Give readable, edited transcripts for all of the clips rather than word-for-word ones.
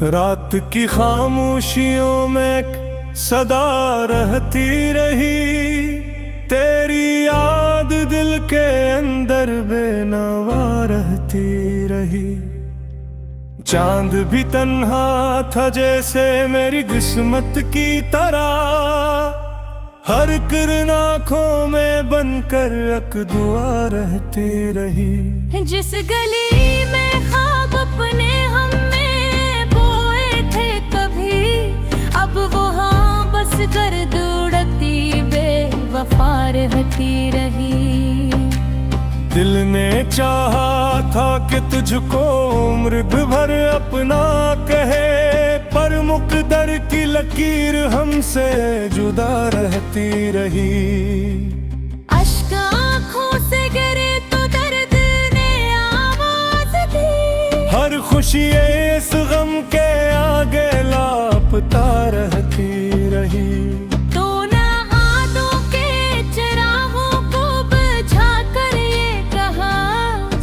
रात की खामोशियों में सदा रहती रही, तेरी याद दिल के अंदर बेनवा रहती रही। चांद भी तन्हा था जैसे मेरी किस्मत की तरह, हर किरण आँखों में बनकर एक दुआ रहती रही। जिस गली में ख्वाब अपने हमने बोए थे कभी, अब वहाँ बस गर्द उड़ती बेवफा रहती रही। दिल ने चाहा था कि तुझको उम्र भर अपना कहे, पर मुकद्दर की लकीर हमसे जुदा रहती रही। अश्क आँखों से गिरे तो दर्द ने आवाज दी, हर खुशी इस गम के आगे लापता रहती रही। तो ना आदों के चिरागों को बुझा कर ये कहा,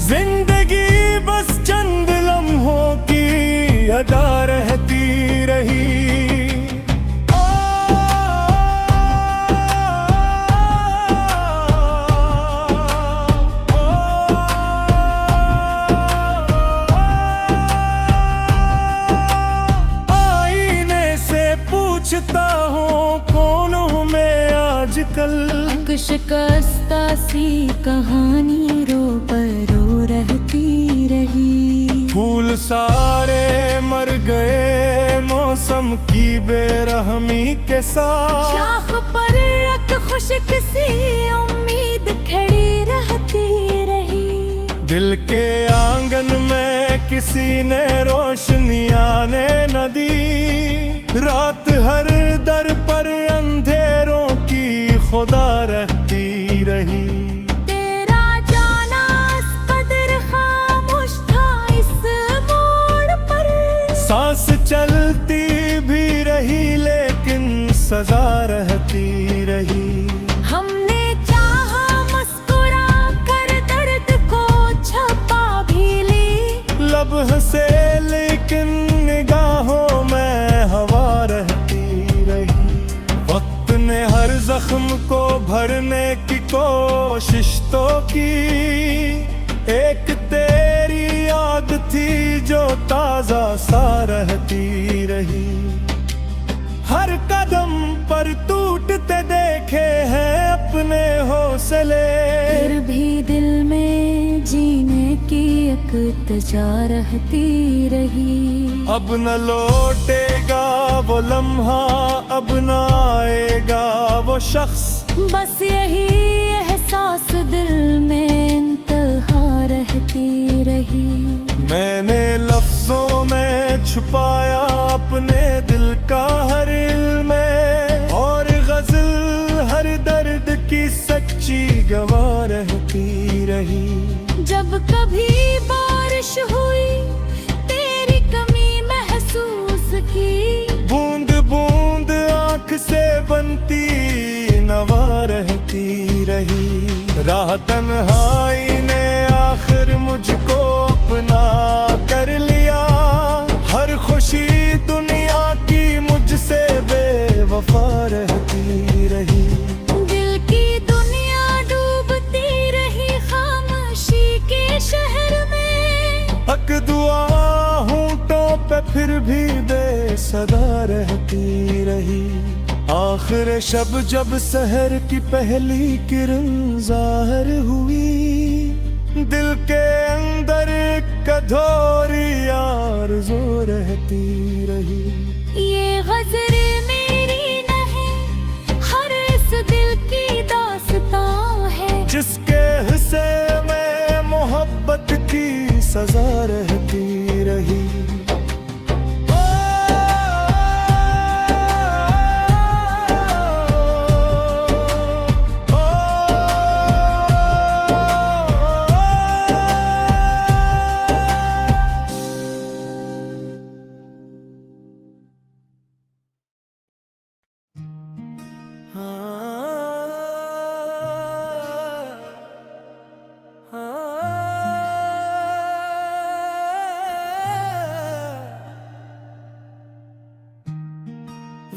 जिंदगी बस चंद लम्हों की अदा रहती रही। पूछता हूँ कौन हूँ मैं आजकल, शिकस्ता सी कहानी रो पर रो रहती रही। फूल सारे मर गए मौसम की बेरहमी के साथ, शाख पर एक खुशक सी उम्मीद खड़ी रहती रही। दिल के आंगन में किसी ने रोशनी आने न दी, रात हर दर पर अंधेरों की खुदा रहती रही। तेरा जाना इस कदर खामोश था इस मोड़ पर, सांस चलती भी रही लेकिन सजा रहती रही। हमने चाहा मुस्कुरा कर दर्द को छपा भी ली, लब हंसे लेकिन निगाहों में हवा रहती रही। वक्त ने हर जख्म को भरने की कोशिश तो की, एक तेरी याद थी जो ताजा सा रहती रही। हर कदम पर टूटते देखे हैं अपने हौसले, फिर भी दिल में जीने की एक इल्तिजा रहती रही। अब न लौटेगा वो लम्हा, अब न आएगा वो शख्स, बस यही एहसास दिल में इंतहा रहती रही। मैंने लफ्जों में छुपाया अपने दिल का हर इल्म, और गजल हर दर्द की सच्ची गवाह रहती रही। जब कभी बारिश हुई तेरी कमी महसूस की, बूंद बूंद आँख से बनती नवा रहती रही। राह तन्हाई ने आखिर मुझको अपना कर लिया, हर खुशी दुनिया की मुझसे बेवफा रहती रही। दिल की दुनिया डूबती रही खामोशी के शहर में, हक दुआ होंठों पे फिर भी बेसदा रहती रही। आखिर शब जब सहर की पहली किरण ज़ाहिर हुई, दिल के अंदर कधोरी आरज़ू रहती रही। ये गज़ल मेरी नहीं हर इस दिल की दास्तां है, जिसके हिस्से में मोहब्बत की सजा रहती रही।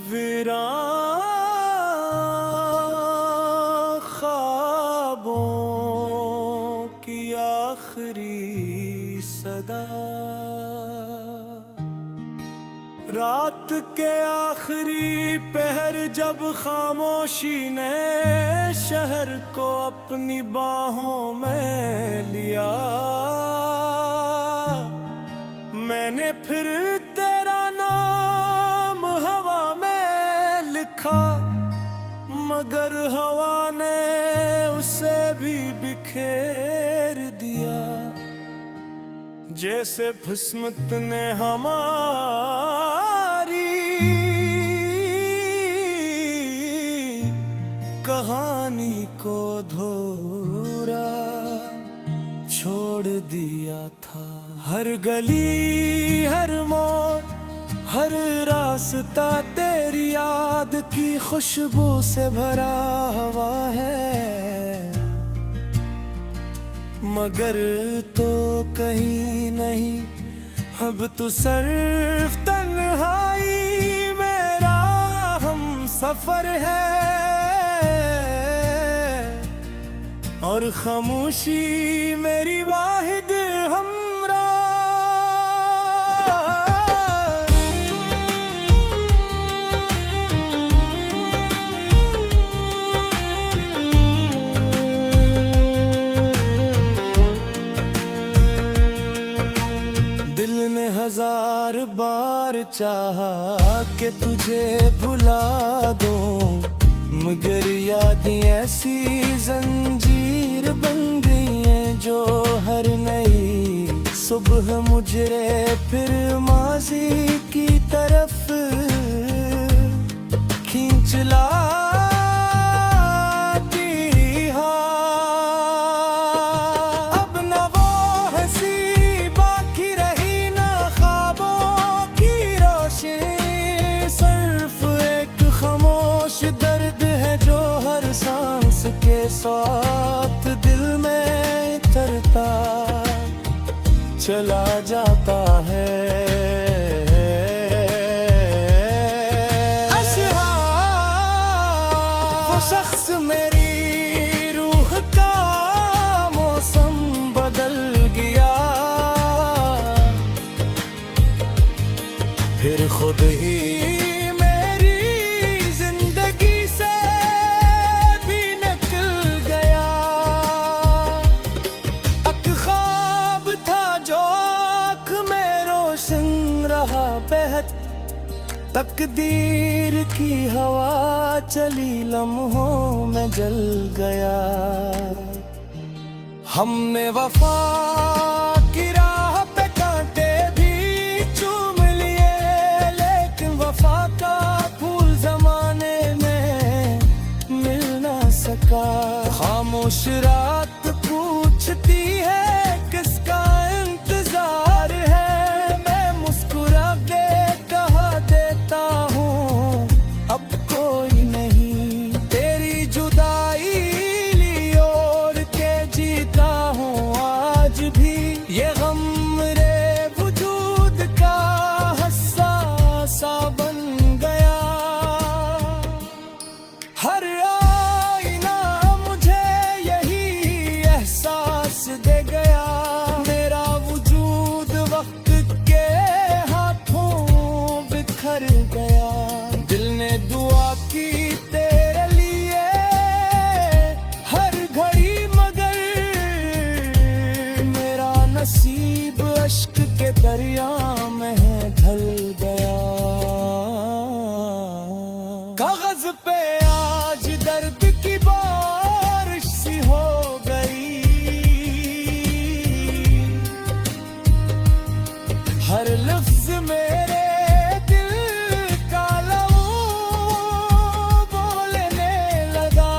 वीरान ख्वाबों की आखिरी सदा, रात के आखिरी पहर जब खामोशी ने शहर को अपनी बाहों में लिया, मैंने फिर तेरा नाम हवा में लिखा, मगर हवा ने उसे भी बिखेर दिया। जैसे किस्मत ने हमारी कहानी को अधूरा छोड़ दिया था। हर गली हर मोड़ हर रास्ता तेरी याद की खुशबू से भरा हुआ है, मगर तो कहीं नहीं अब तो सिर्फ तन्हाई मेरा हम सफर है, और खामोशी मेरी वाहिद हमरा। दिल ने हजार बार चाहा कि तुझे भुला दूं, मगर यादें ऐसी जंजीर बन गई हैं जो हर नई सुबह मुझे फिर माजी की तरफ खींच लाती। अब न वो हंसी बाकी रही न ख्वाबों की रोशनी, सिर्फ एक खामोश दर्द है जो हर सांस के साथ दिल में उतरता चला जाता है। वो शख्स मेरी रूह का मौसम बदल गया, फिर खुद ही मेरी जिंदगी से भी निकल गया। एक ख्वाब था जो आँख में रोशन रहा बेहद, तकदीर की हवा चली लम्हों में जल गया। हमने वफा की राह पे कांटे भी चूम लिए, लेकिन वफा का फूल जमाने में मिल ना सका। खामोश रात पूछती है किसका इंतजार है, मैं मुस्कुरा के कहा देता हूँ अब कोई नहीं। तेरी जुदाई ली ओढ़ के जीता हूँ आज भी, ये गम मेरे वजूद का हस्सा बन गया। हर आईना मुझे यही एहसास दे गया, मेरा वजूद वक्त के हाथों बिखर गया। दिल ने दुआ की तेरे लिए हर घड़ी, मगर मेरा नसीब अश्क के दरिया में ढल गया। कागज पे आज दर्द की बारिश सी हो गई, हर लफ्ज मेरे दिल का लहू बोलने लगा।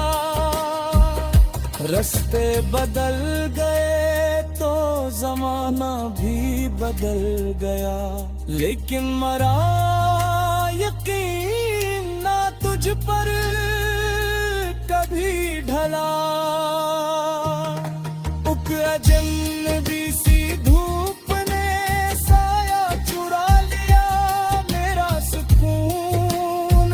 रास्ते बदल गए तो जमाना भी बदल गया, लेकिन मरा यकीन ना तुझ पर कभी ढला। उक अजनबी सी धूप ने साया चुरा लिया, मेरा सुकून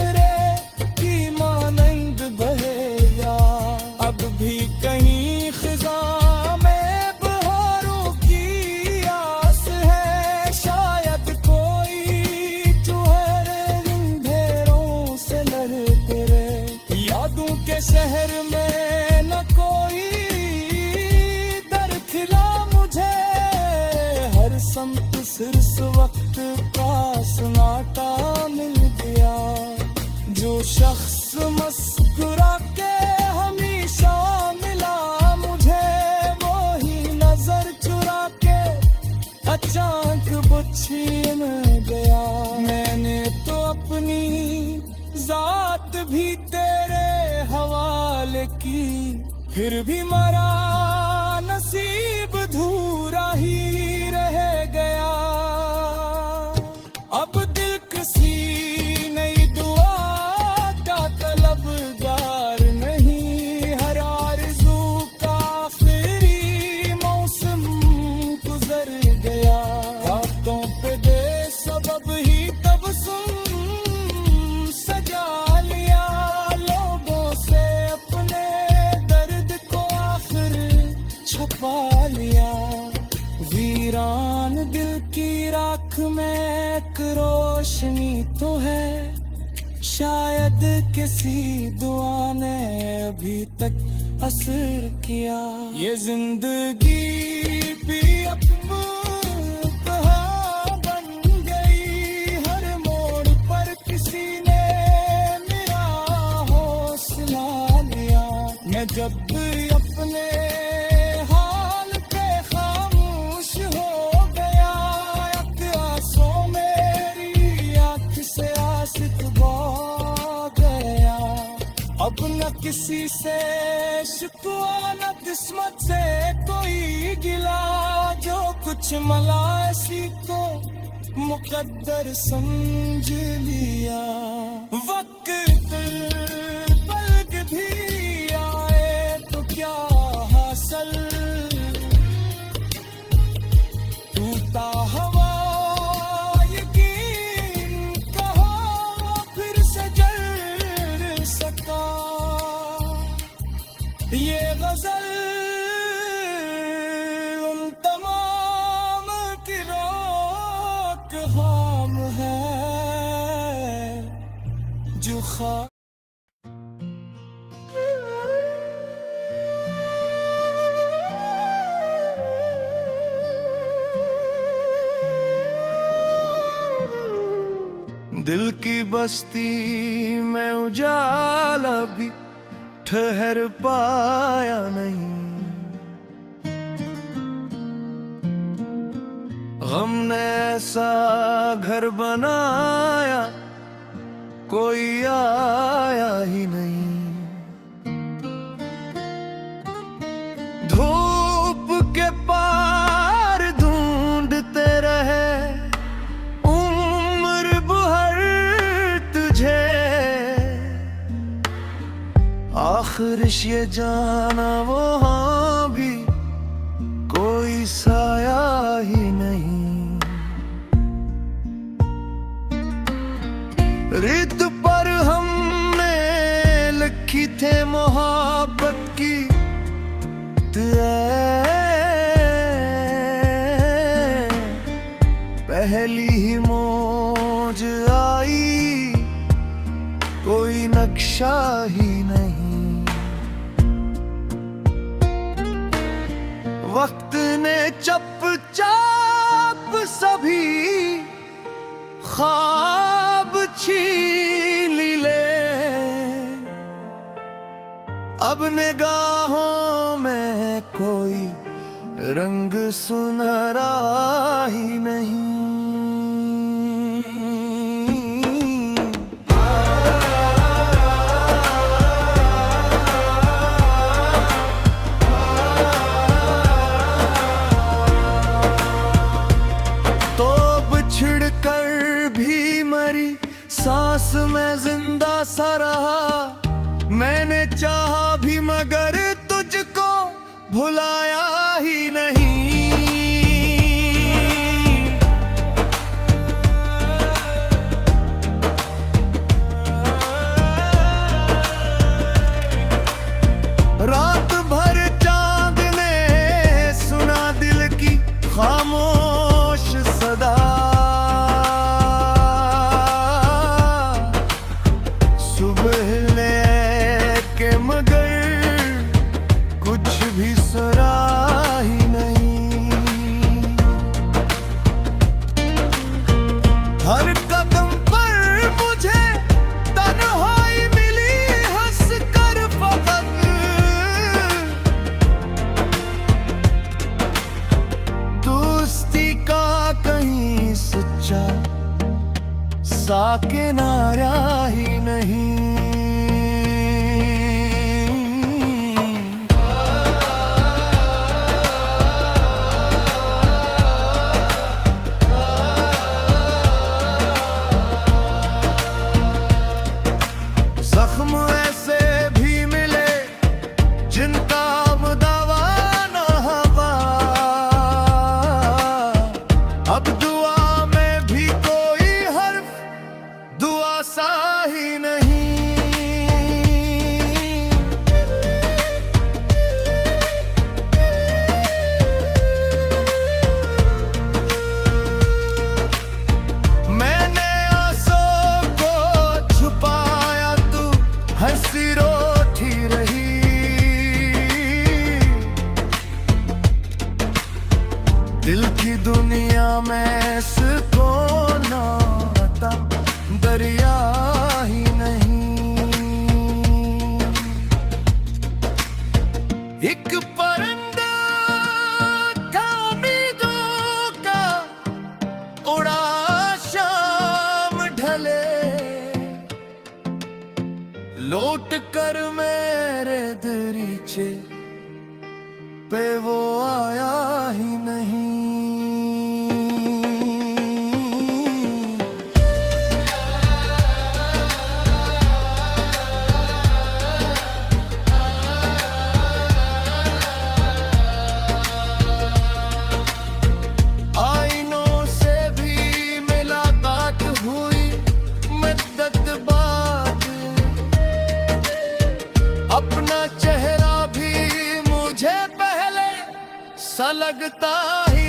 शख्स मुस्कुरा के हमेशा मिला मुझे, वो ही नजर चुरा के अचानक वो छीन गया। मैंने तो अपनी जात भी तेरे हवाले की, फिर भी मरा नसीब धूरा ही रह गया। अब दिल किसी नई दुआ का तलबगार नहीं, हर आरज़ू का आखिरी मौसम गुजर गया। रातों पे बेसबब ही तबस्सुम सजा लिया, लोगों से अपने दर्द को आखिर छुपा लिया। वीरान दिल की राख में एक रोशनी तो है, शायद किसी दुआ ने अभी तक असर किया। ये जिंदगी भी अब कहाँ बन गई, हर मोड़ पर किसी ने मेरा हौसला लिया। मैं जब अपने हाल पे खामोश हो गया, एक आंसू मेरी आँख से आशिक बह गया। अब न किसी से शिकवा न किस्मत से कोई गिला, जो कुछ मिला इसी को मुकद्दर समझ लिया। वक्त पलक भी आए तो क्या हासिल, टूटा हवा यकीन कहाँ फिर से जल सका। ये गजल उन तमाम की रोक खाम है जो खा दिल की बस्ती में उजाला भी ठहर पाया नहीं। गम ने ऐसा घर बनाया कोई आया ही नहीं। धूप के पार ढूंढते रहे आखिर ये जाना वहाँ भी कोई साया ही नहीं। रित पर हमने लिखी थे मोहब्बत की पहली ही मौज आई कोई नक्शा ही नहीं। वक्त ने चप चाप सभी ख्वाब छीन ले, अब निगाहों में कोई रंग सुनहरा ही नहीं। सांस में जिंदा सा रहा, मैंने चाहा भी मगर तुझको भुलाया ही नहीं। रात भर चांद ने सुना दिल की खामोश सदा, हर कदम पर मुझे तन्हाई लौट कर मेरे दरीचे पे वो आया ही नहीं। आईनों से भी मुलाकात हुई, मुद्दत बाद अपना चेहरा भी मुझे पहले सा लगता ही